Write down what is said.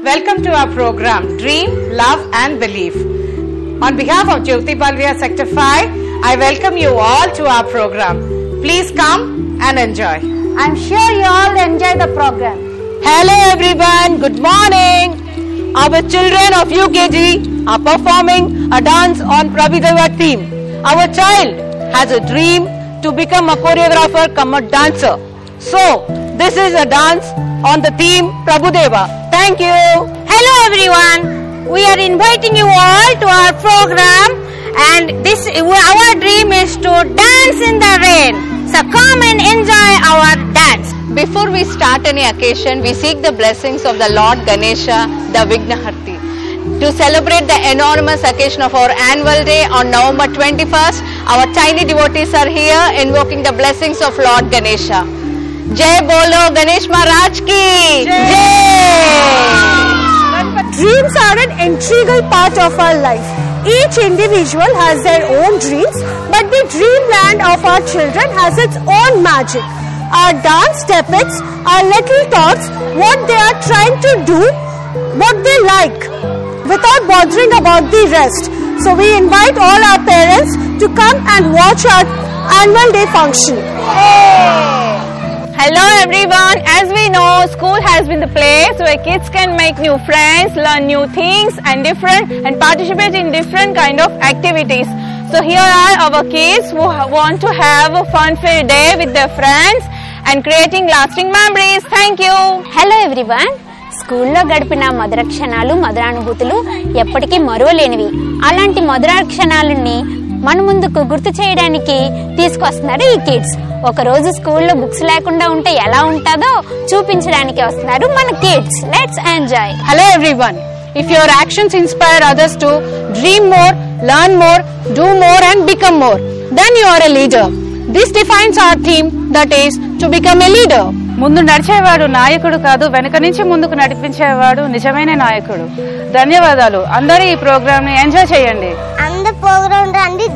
Welcome to our program, Dream, Love and Belief. On behalf of Jyoti Balvia Sector 5, I welcome you all to our program. Please come and enjoy. I'm sure you all enjoy the program. Hello everyone, good morning. Our children of UKG are performing a dance on Prabhudeva theme. Our child has a dream to become a choreographer come a dancer. So, this is a dance on the theme Prabhudeva. Thank you. Hello everyone. We are inviting you all to our program and our dream is to dance in the rain. So come and enjoy our dance. Before we start any occasion, we seek the blessings of the Lord Ganesha, the Vignaharti. To celebrate the enormous occasion of our annual day on November 21st, our tiny devotees are here invoking the blessings of Lord Ganesha. Jai Bolo Ganesh Maharaj ki Jai! Dreams are an integral part of our life. Each individual has their own dreams, but the dreamland of our children has its own magic. Our dance depicts our little thoughts, what they are trying to do, what they like, without bothering about the rest. So we invite all our parents to come and watch our annual day function. Hello everyone, as we know, school has been the place where kids can make new friends, learn new things and participate in different kind of activities. So here are our kids who want to have a fun-filled day with their friends and creating lasting memories. Thank you. Hello everyone. స్కూల్లో గడిపిన మధుర క్షణాలు మధురానుభూతులు ఎప్పటికీ మరువలేనివి. అలాంటి మధుర క్షణాలని మన ముందుకు గుర్తు చేయడానికి తీసుకొస్తున్నారు ఈ కిడ్స్. ఒక రోజు స్కూల్లో బుక్స్ లేకుండా ఉంటే ఎలా ఉంటుందో చూపించడానికి వస్తున్నారు మన kids. Let's enjoy. Hello everyone. If your actions inspire others to dream more, learn more, do more and become more, then you are a leader. This defines our theme, that is to become a leader. ముందు నడిచేవాడు నాయకుడు కాదు, వెనక నుంచి ముందుకు నడిపించేవాడు నిజమైన నాయకుడు. ధన్యవాదాలు. అందరూ ఈ ప్రోగ్రామ్ ని ఎంజాయ్ చేయండి. అందరూ ప్రోగ్రామ్ రండి.